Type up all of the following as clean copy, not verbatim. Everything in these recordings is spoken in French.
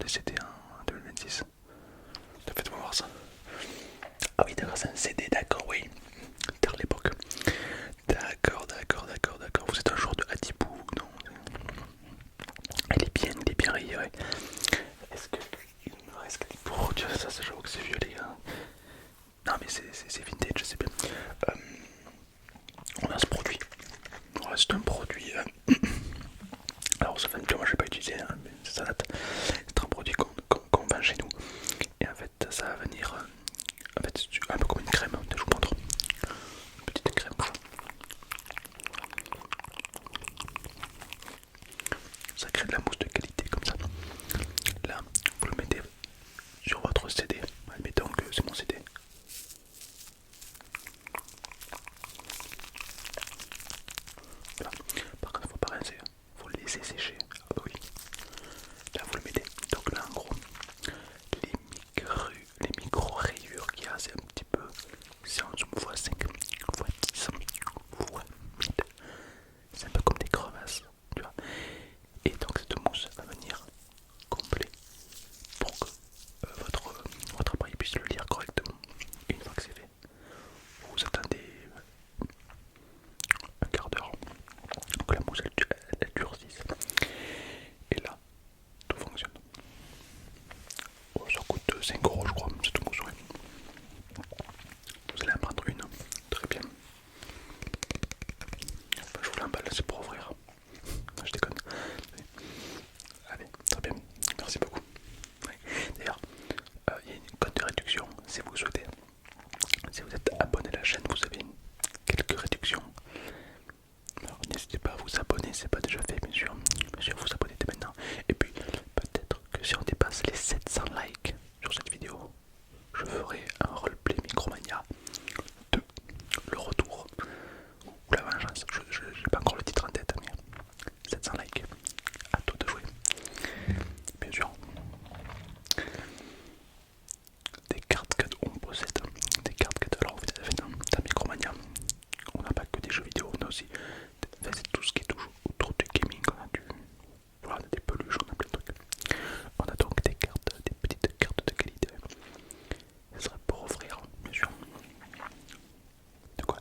des CD en 2026. Faites-moi voir ça. Ah oui, d'accord, c'est un CD, d'accord, oui. Vers l'époque. D'accord, d'accord, d'accord, d'accord. Vous êtes un joueur de Hadibou, non? Il est bien rayé, ouais. Est-ce qu'il me reste quelque chose? Ça, j'avoue que c'est vieux, les gars. Non, mais c'est vintage, je sais bien. Euh, on a ce produit. Voilà, c'est un produit. Alors, ça fait un petit moment que je l'ai pas utilisé, hein, mais ça date. C'est un produit qu'on vend chez nous. Et en fait, ça va venir. En fait, c'est un peu comme une crème. Je vous montre. Une petite crème. Ça crée de la mousse de qualité comme ça. Là, vous le mettez sur votre CD. Admettons que c'est mon CD. Voilà. Par contre, il ne faut pas rincer. Il faut le laisser sécher. Ah bah oui. Là, vous le mettez. Donc là, en gros, les micro-rayures qu'il y a, c'est un petit peu. C'est en zoom x5, x10, x8. C'est un peu comme des crevasses. Tu vois. Et donc, cette mousse va venir combler pour que votre appareil puisse le lire correctement. Et une fois que c'est fait, vous attendez un quart d'heure pour que la mousse elle durcisse. Et là, tout fonctionne. Oh, ça coûte 5 € je crois, cette mousse. Ouais. Vous allez en prendre une, très bien. Enfin, je vous l'emballe, c'est pour ouvrir. Je déconne. Allez, très bien, merci beaucoup. Ouais. D'ailleurs, il y a une code de réduction si vous souhaitez. Si vous êtes abonné à la chaîne, vous avez quelques réductions. Alors n'hésitez pas à vous abonner, c'est pas déjà fait, bien sûr. Bien sûr, vous abonnez dès maintenant. Et puis, peut-être que si on dépasse les 700 likes sur cette vidéo, je ferai un roleplay Micromania 2, le retour ou la vengeance. Je n'ai pas encore le titre en tête, mais 700 likes. À toi de jouer. Bien sûr. Des cartes cadeaux, on possède des cartes cadeaux. Alors, vous avez dans Micromania, on n'a pas que des jeux vidéo, on a aussi c'est tout ce qui est toujours autour du gaming. Voilà, on a des peluches, on a plein de trucs. On a donc des cartes, des petites cartes de qualité. Ça serait pour offrir, bien sûr. De quoi?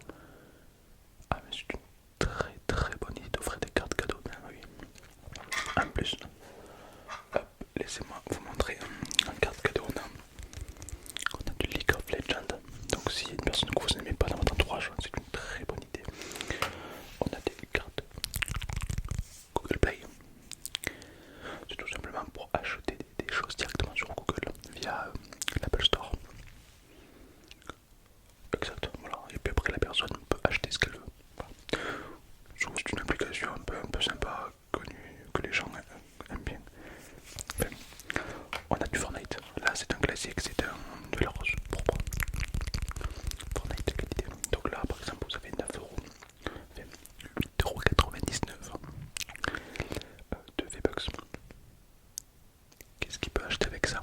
Ah, mais c'est une très très bonne idée d'offrir des cartes cadeaux, ben oui. En plus, hop, laissez-moi vous montrer une carte cadeau. On a du League of Legends. Donc, s'il y a une personne que vous n'aimez pas dans votre entourage, c'est une très bonne idée. On a des cartes Google Play. C'est tout simplement pour acheter des choses directement sur Google via l'Apple Store. Exact, voilà. Et puis après, la personne peut acheter ce qu'elle veut. Voilà. C'est une application un peu sympa, connue, que les gens aiment bien. Enfin, on a du Fortnite. Là, c'est un classique, c'est un de la rose propre. Fortnite de qualité. Donc là, par exemple, vous avez 9 €. Enfin, 8,99 € de V-Bucks. Qu'est-ce qu'il peut acheter avec ça?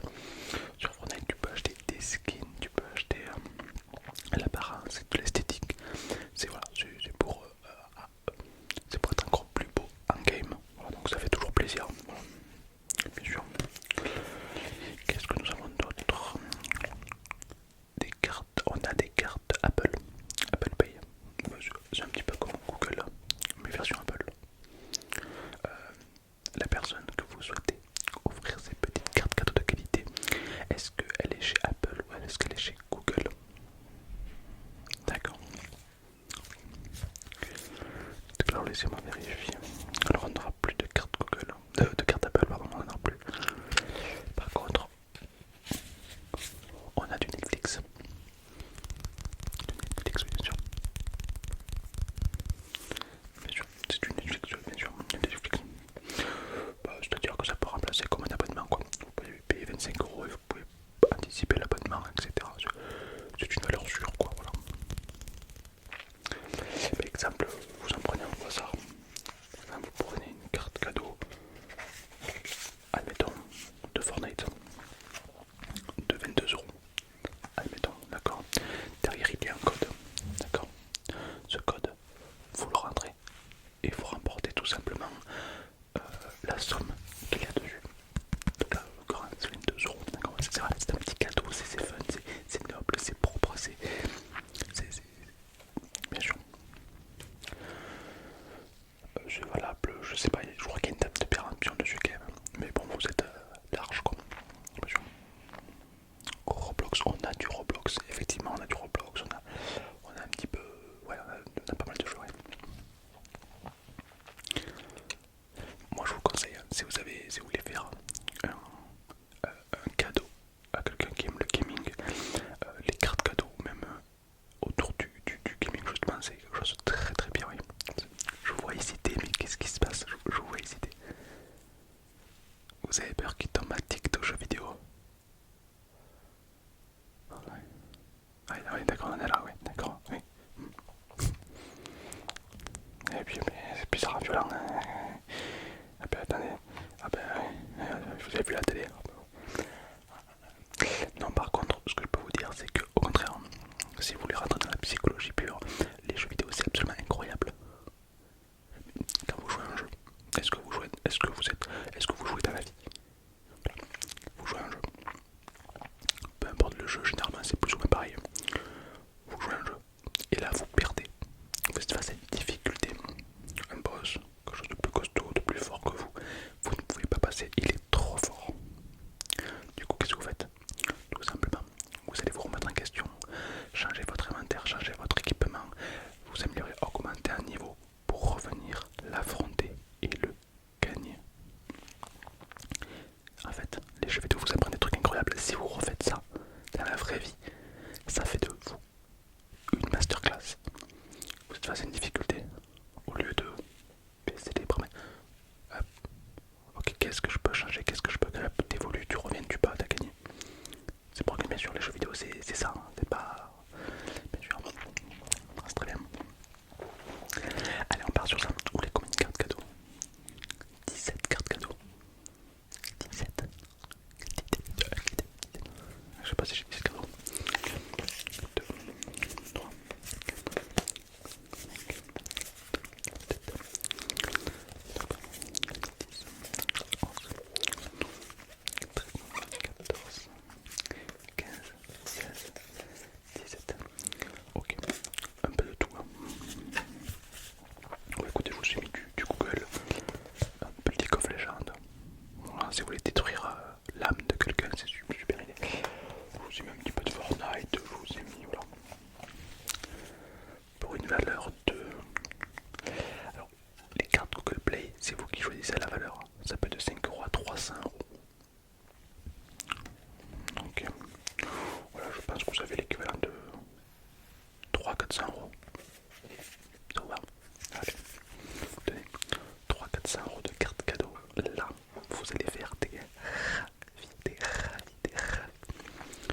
Sur Fortnite, tu peux acheter des skins, tu peux acheter l'apparence, de l'esthétique. C'est voilà, c'est pour être encore plus beau en game. Voilà, donc ça fait toujours plaisir. Voilà. Bien sûr. Qu'est-ce que nous avons d'autre? Des cartes. On a des cartes Apple. Apple Pay. C'est un petit peu comme Google, mais version Apple. La personne que vous souhaitez offrir ces petites cartes cadeaux de qualité, est-ce qu'elle est chez Apple ou est-ce qu'elle est chez Google? D'accord. Alors laissez-moi vérifier. Alors on n'aura plus de cartes Google, de cartes Apple, pardon, on n'en aura plus. Par contre, on a du Netflix. Du Netflix, bien sûr. Bien sûr, c'est du Netflix, bien sûr. Netflix. Bah, c'est-à-dire que ça peut remplacer comme un abonnement, quoi. Vous pouvez payer 25 € et vous pouvez anticiper l'abonnement, etc. C'est une valeur sûre, quoi, voilà. Par exemple, vous en prenez un au hasard. Par exemple, vous prenez une carte cadeau, admettons, de Fortnite, de 22 €. Admettons, d'accord. Derrière, il y a un code, d'accord. Ce code, vous le rentrez et vous remportez tout simplement la somme qu'il y a dessus. Donc là, Vous avez peur qu'il tombe addict aux jeux vidéo? Ouais. Ah oui, d'accord, on est là, oui, d'accord, oui. Et puis, c'est bizarre, violent. Ah ben attendez, ah ben vous avez vu la télé. Non, par contre, ce que je peux vous dire, c'est que au contraire, si vous voulez rentrer dans la psychologie pure, les jeux vidéo c'est absolument incroyable. Quand vous jouez à un jeu, est-ce que vous jouez, est-ce que vous jouez dans la vie? Voilà. Vous jouez à un jeu, peu importe le jeu, généralement c'est plus ou moins pareil. Vous jouez à un jeu, et là vous perdez. Vous êtes face à une difficulté, un boss, quelque chose de plus costaud, de plus fort que vous. Vous ne pouvez pas passer, il est trop fort. Du coup, qu'est-ce que vous faites? Tout simplement, vous allez vous remettre en question, changer votre inventaire, changer votre équipement, vous améliorez, augmenter un niveau pour revenir l'affronter et le gagner. En fait, les jeux vidéo vous apprennent des trucs incroyables. Si vous refaites ça dans la vraie vie, ça fait de vous une masterclass. Vous êtes face à une difficulté, au lieu de baisser les bras, hop, ok, qu'est-ce que je peux changer, qu'est-ce que je peux, hop, t'évolues, tu reviens du bas, t'as gagné. C'est pour que bien sûr les jeux vidéo c'est ça, hein, c'est pas... Bien sûr, c'est très bien. Allez, on part sur ça. Vous voulez combien de cartes cadeaux? 17 cartes cadeaux. 17. Je sais pas si j'ai 17 cadeaux. 2, 3, 10, 11, 13, 14, 15, 16, 17. Ok, un peu de tout. Hein. Bon, écoutez, je vous ai mis du Google, un peu League of Legends. Voilà, si vous voulez détruire l'âme de quelqu'un, c'est super idée. Je vous ai mis un petit peu de Fortnite, je vous ai mis, voilà. Pour une valeur de... Alors, les cartes Google Play, c'est vous qui choisissez la valeur. Ça peut être de 5 € à 300 €. Donc, voilà, je pense que vous avez l'équivalent de 300-400 €. Ça va. Allez, tenez, 300-400 € de cartes cadeaux. Là, vous allez faire des ravis.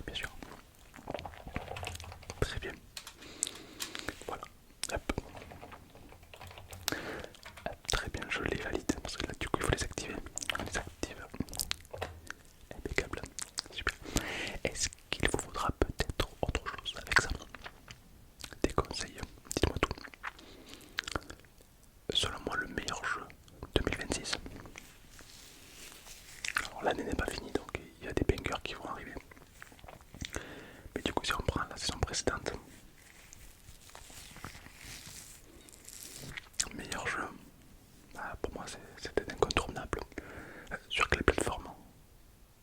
Bien sûr. Très bien. Voilà. Hop. Très bien, je les valide parce que là du coup il faut les activer. On les active. Impeccable. Super. Est-ce qu'il vous faudra peut-être autre chose avec ça? Des conseils, dites-moi tout. Selon moi le meilleur jeu 2026. Alors l'année n'est pas finie donc il y a des bangers qui vont arriver. Mais du coup si on prend la saison précédente, meilleur jeu, pour moi c'était incontournable. Sur quelle plateforme?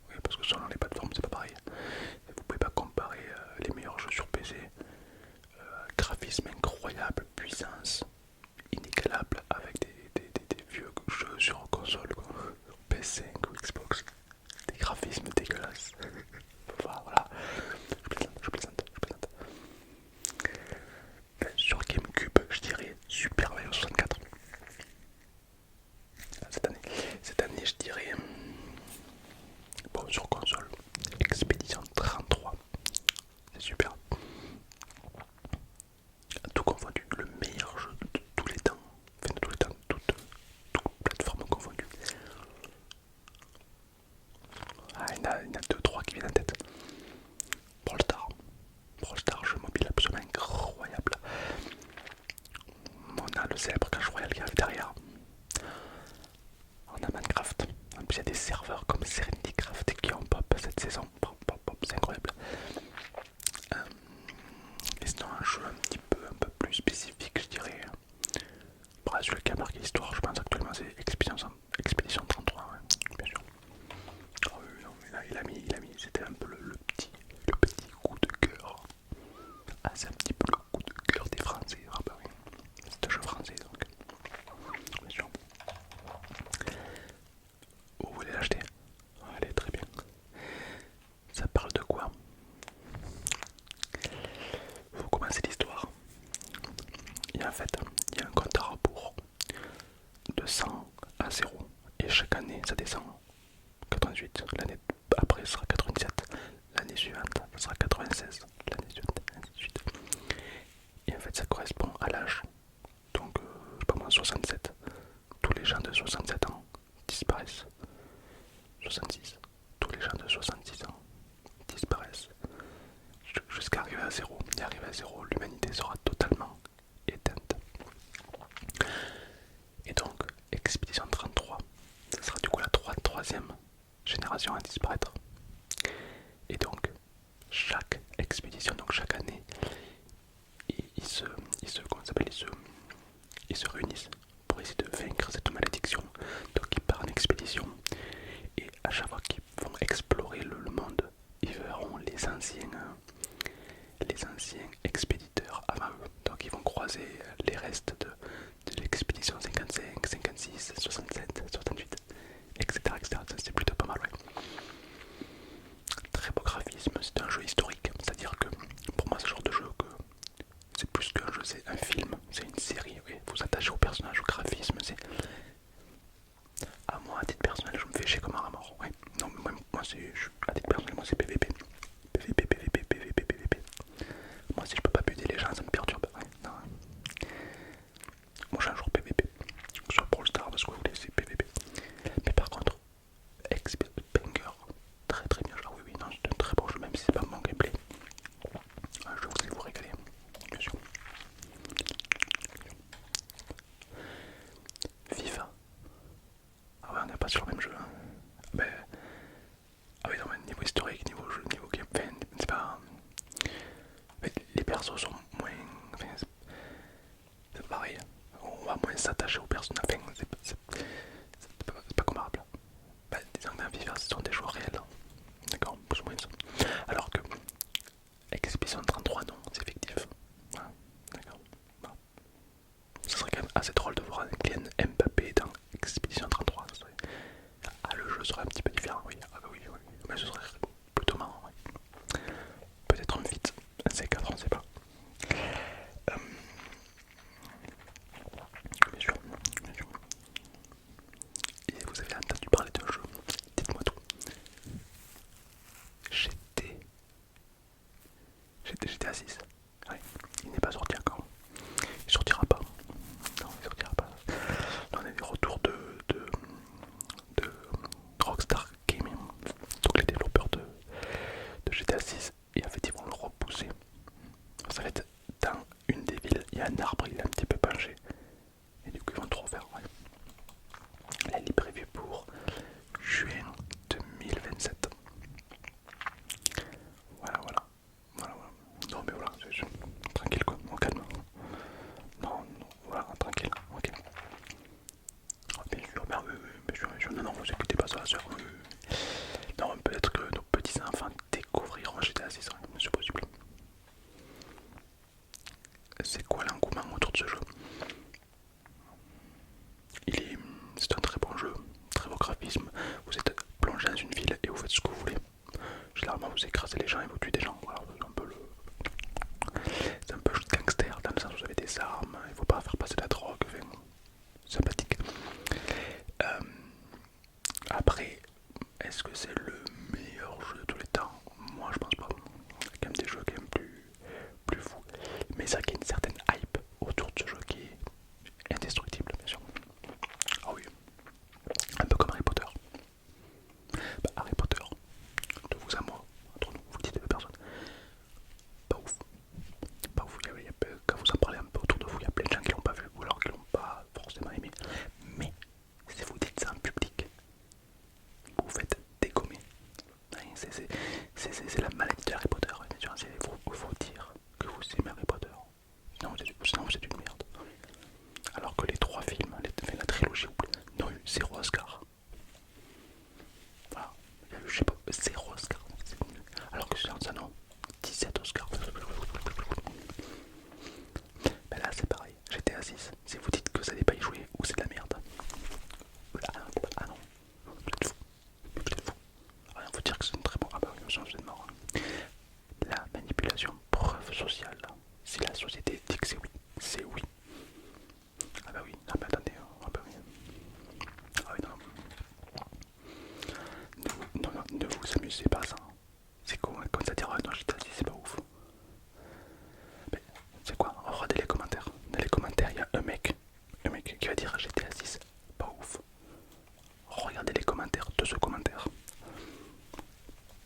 Oui, parce que selon les plateformes c'est pas pareil. Vous pouvez pas comparer les meilleurs jeux sur PC. Graphisme incroyable, puissance inégalable avec des vieux jeux sur console, quoi. PS5 ou Xbox. Des graphismes dégueulasses. Enfin, voilà, je plaisante. Sur GameCube, je dirais Super Mario 64. Cette année, je dirais, bon, sur console, Expedition 33. C'est super. Tout confondu, le meilleur jeu de tous les temps. Enfin, de tous les temps, toutes plateformes confondues. Ah, il y en a 2-3 qui viennent en tête. Brawl Stars, jeu mobile absolument incroyable. On a le célèbre Clash Royale qui arrive derrière. On a Minecraft. En plus, il y a des serveurs comme Serendicraft qui ont pop cette saison. Pop, c'est incroyable. Et sinon, un jeu un peu plus spécifique, je dirais. Bref, celui qui a marqué l'histoire, je pense actuellement, c'est Expedition 33, ouais, bien sûr. Oh, oui, non, mais là, il a mis, c'était un peu le petit coup de cœur. Ah, c'est un petit peu le coup de cœur des Français. Ah bah oui, c'est un jeu français donc. Bien sûr. Vous voulez l'acheter? Allez, très bien. troisième génération à disparaître. Et donc, chaque expédition, donc chaque année, ils se réunissent pour essayer de vaincre cette malédiction. Donc ils partent en expédition et à chaque fois qu'ils vont explorer le monde, ils verront les anciens expéditeurs avant eux. Donc ils vont croiser les restes de l'expédition 55, 56, 67, 68, etc. etc. C'est plutôt pas mal, ouais. Très beau graphisme, c'est un jeu historique, c'est-à-dire que pour moi ce genre de jeu, c'est plus qu'un jeu, c'est un film, c'est une série, oui. Vous attachez au personnage, au graphisme, c'est... À moi, à titre personnel, je me fais chier comme un mort, ouais. Non, mais moi à titre personnel, moi c'est PVP. PVP, PVP, PVP, PVP. Moi si je peux pas buter les gens, ça me perturbe, ouais. Non. Moi j'ai un jour PVP, soit pour le Star, parce que vous voulez, c'est PVP. Mais par contre, Banger, très très bien. Ah oui, oui, non, c'est un très bon jeu, même si c'est pas mon gameplay. Je vous allez vous régaler, bien sûr. FIFA. Ah ouais, on n'est pas sur le même jeu. Hein. Ben, ah oui, non, mais niveau historique, niveau jeu, niveau gameplay, c'est pas. Les persos sont moins. Enfin, c'est pareil. On va moins s'attacher aux personnages. Enfin, c'est pas comparable. Ben, disons que dans FIFA, ce sont des joueurs réels. D'accord, plus ou moins ça. Alors que Expedition 33, non, c'est fictif. Voilà, d'accord. Bon. Ce serait quand même assez drôle de voir un Kylian Mbappé dans Expedition 33. Ça serait... Ah, le jeu serait un petit peu différent, oui. Ah, bah oui, oui. Mais ce serait plutôt marrant, oui. Peut-être un feat, un C4, on sait pas. Euh, bien sûr, bien sûr. Et vous avez entendu parler d'un jeu, dites-moi tout. GTA 6. Ouais, il n'est pas sorti encore. Il sortira pas. Non, il sortira pas. Là, on a des retours de Rockstar Gaming, donc les développeurs de GTA 6. Et en fait, ils vont le repousser. Ça va être dans une des villes. Il y a un arbre, il est un petit peu penché. Et du coup, ils vont tout refaire. Ouais. Là, il est prévu pour juin 2027. Voilà, voilà. Voilà, voilà. Non, mais voilà, tranquille quoi, au calme. Non, non, voilà, tranquille, ok. Ah, bien sûr, bah, oui, oui, bien sûr, bien sûr. Non, non, vous écoutez pas ça, la soeur. Oui, oui. Non, peut-être que nos petits enfants découvriront GTA 6, c'est possible. C'est quoi l'engouement autour de ce jeu? C'est un très bon jeu, très beau graphisme. Vous êtes plongé dans une ville et vous faites ce que vous voulez. Généralement, vous écrasez les gens et vous tuez des gens. Voilà, c'est un peu jeu de gangster dans le sens où vous avez des armes, il faut pas faire passer de la drogue, enfin, sympathique. Euh, Après, est-ce que c'est le meilleur jeu de tous les temps? Moi je pense pas. Il y a quand même des jeux quand même plus fous. Mais c'est vrai qu'il y a une certaine hype autour de ce jeu qui est indestructible, bien sûr. Ah oui, un peu comme Harry Potter. Bah, Harry Potter, de vous à moi, entre nous, vous le dites à personne. Pas ouf. Pas ouf. Quand vous en parlez un peu autour de vous, il y a plein de gens qui l'ont pas vu ou alors qui l'ont pas forcément aimé. Mais si vous dites ça en public, vous faites dégommer. C'est la maladie de Harry Potter. Il faut dire que vous aimez Harry Potter. Sinon vous êtes une merde. Alors que les trois films, la trilogie, n'ont eu 0 Oscar. Voilà. Il y a eu, je sais pas, 0 Oscar. Alors que sur ça, non. 17 Oscars. Ben là, c'est pareil. GTA 6. Si vous dites que vous n'allez pas y jouer ou c'est de la merde. Ah non. Vous êtes fou. Vous êtes fou. Rien, faut dire que c'est une très bon. Ah bah oui, vous êtes mort. La manipulation, preuve sociale. Si la société dit que c'est oui, c'est oui. Ah bah oui, ah bah attendez, ah bah oui. Ah oui, non. Ne vous amusez pas ça. C'est quoi, comme ça dire, non, j'ai dit, c'est pas ouf. Mais c'est quoi? Regardez les commentaires. Dans les commentaires, il y a un mec qui va dire GTA 6, pas ouf. Regardez les commentaires de ce commentaire.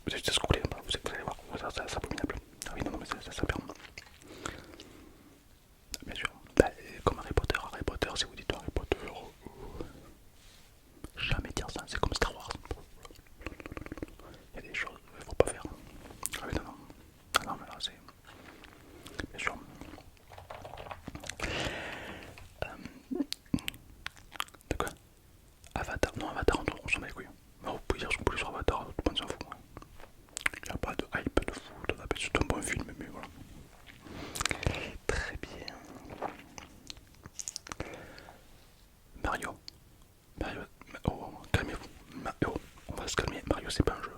Vous allez scroller, vous allez voir, c'est abominable. Ah oui, non, mais ça perd. Bien sûr. Bah, comme Harry Potter, si vous dites Harry Potter, jamais dire ça, c'est comme Star Wars. Mario c'est pas un jeu,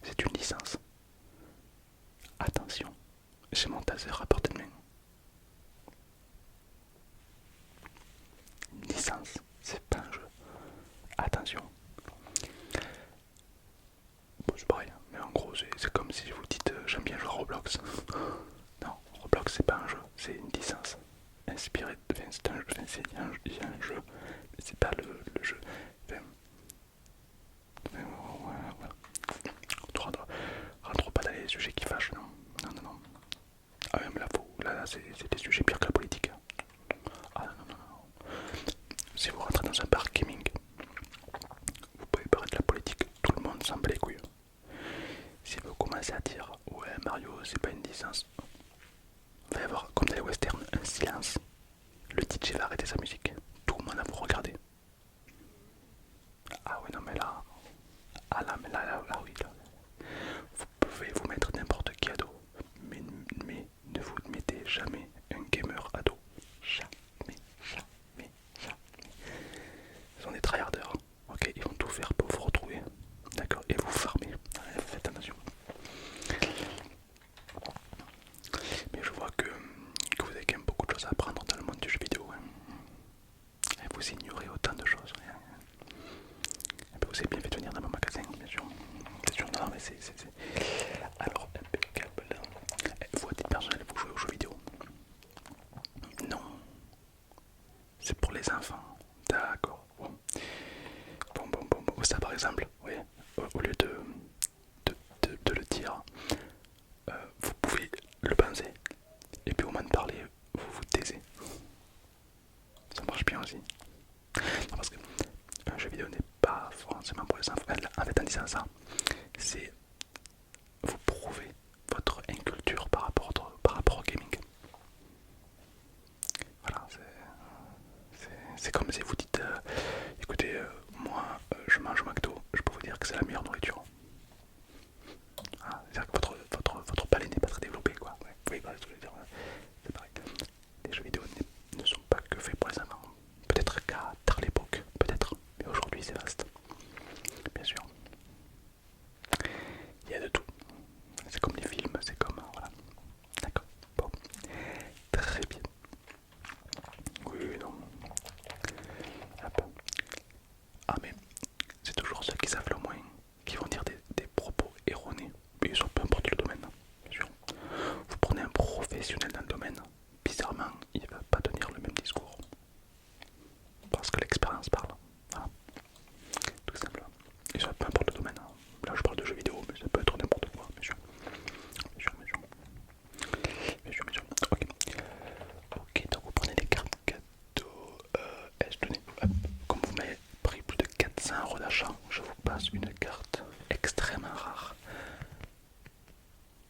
c'est une licence. Attention, j'ai mon taser à portée de main. Une licence, c'est pas un jeu. Attention. Bon, c'est pareil, hein, mais en gros c'est comme si vous dites j'aime bien jouer à Roblox. Non, Roblox c'est pas un jeu, c'est une licence. Inspiré, enfin, c'est un jeu, enfin, il y a un jeu, mais c'est pas le jeu. Voilà. Rentre pas dans les sujets qui fâchent, non. Non, non, non. Ah ouais, mais là c'est des sujets pires que la politique. Ah non, non, non, non. Si vous rentrez dans un bar gaming, vous pouvez parler de la politique, tout le monde s'en bat les couilles. Si vous commencez à dire ouais Mario c'est pas une licence, il va y avoir comme dans les westerns un silence. Le DJ va arrêter sa musique, tout le monde va vous regarder. Ah oui non mais là, ah là mais là oui là. Vous pouvez vous mettre n'importe qui ado, mais ne vous mettez jamais un gamer ado. Jamais, jamais, jamais. Ce sont des tryharders, ok, ils vont tout faire pour vous retrouver, d'accord, et vous farmer. Faites attention. Mais je vois que vous avez quand même beaucoup de choses à apprendre dans le monde du jeu vidéo. Hein. Et vous ignorez autant de choses. Hein. Et puis vous avez bien fait de venir dans mon magasin, bien sûr. Bien sûr, non, mais c'est... Alors, impeccable. Vous, à titre personnel, vous jouez aux jeux vidéo? Non. C'est pour les enfants. D'accord. Bon. Bon. Ça, par exemple, oui. Au lieu de le dire, vous pouvez le penser. Et puis au moment de parler, vous vous taisez. Ça marche bien aussi. Non, parce que un jeu vidéo n'est pas forcément pour les enfants. En fait, en disant ça, c'est vous prouver votre inculture par rapport au gaming. Voilà, c'est comme si vous dites écoutez, moi je mange au McDo, je peux vous dire que c'est la meilleure nourriture. Ah, c'est-à-dire que votre palais n'est pas très développé, quoi. Ouais, oui, voilà ce que je veux dire. C'est pareil. Les jeux vidéo ne sont pas que faits pour les enfants. Peut-être qu'à tard l'époque, peut-être, mais aujourd'hui c'est vaste. Bien sûr. Il y a de tout. C'est comme les films, c'est comme... Voilà. D'accord. Bon. Très bien. Oui, non. Hop. Ah mais c'est toujours ceux qui savent le moins qui vont dire des propos erronés. Mais sur peu importe le domaine, bien sûr. Vous prenez un professionnel dans le domaine, bizarrement, il ne va pas tenir le même discours. Parce que l'expérience parle. Voilà. Tout simplement. Et sur peu importe le domaine. Là je parle de jeux vidéo, mais ça peut être n'importe quoi, bien sûr. Bien sûr. Ok. Ok, donc vous prenez les cartes cadeaux. Comme vous m'avez pris plus de 400 € d'achat, je vous passe une carte extrêmement rare.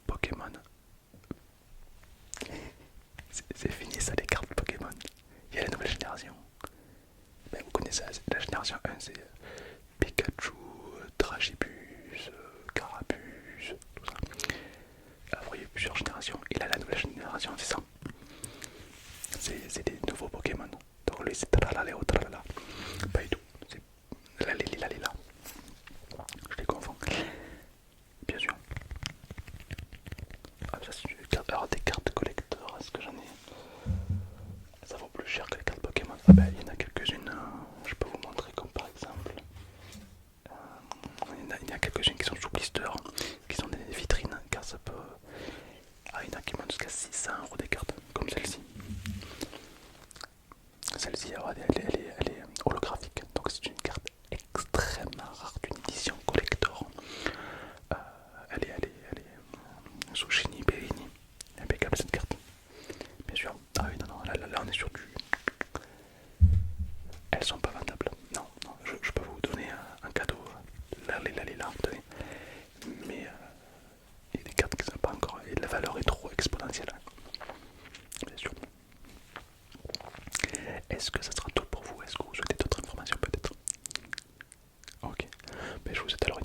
Pokémon. C'est fini ça, les cartes Pokémon. Il y a la nouvelle génération. Ben, vous connaissez la génération 1, c'est Pikachu, Dragibus, Carapuce, tout ça. Après il y a plusieurs générations. Et là la nouvelle génération c'est ça. C'est des nouveaux Pokémon. Donc lui c'est Tralaléo Tralala. Pas du tout. C'est Lalila. Je les confonds. Bien sûr. Ah ça c'est une carte. Alors des cartes collector, est-ce que j'en ai? Ça vaut plus cher que les cartes Pokémon. Ah bah il y en a quelques-unes. Je peux vous montrer comme par exemple. Il y en a quelques-unes qui sont sous blister, qui sont dans des vitrines, car ça peut... Ah, il y en a qui montent jusqu'à 600 € des cartes, comme celle-ci. Celle-ci, elle est holographique, donc c'est une carte extrêmement rare d'une édition collector. Elle est sous Shiny Bellini. Impeccable cette carte. Bien sûr. Ah oui, non, là on est sur du... Elles sont pas vendables. Non, je peux vous donner un cadeau. Là, tenez. Mais il y a des cartes qui ne sont pas encore. Et la valeur est trop exponentielle. Bien sûr. Est-ce que ça sera tout pour vous? Est-ce que vous souhaitez d'autres informations peut-être? Ok. Mais je vous souhaite alors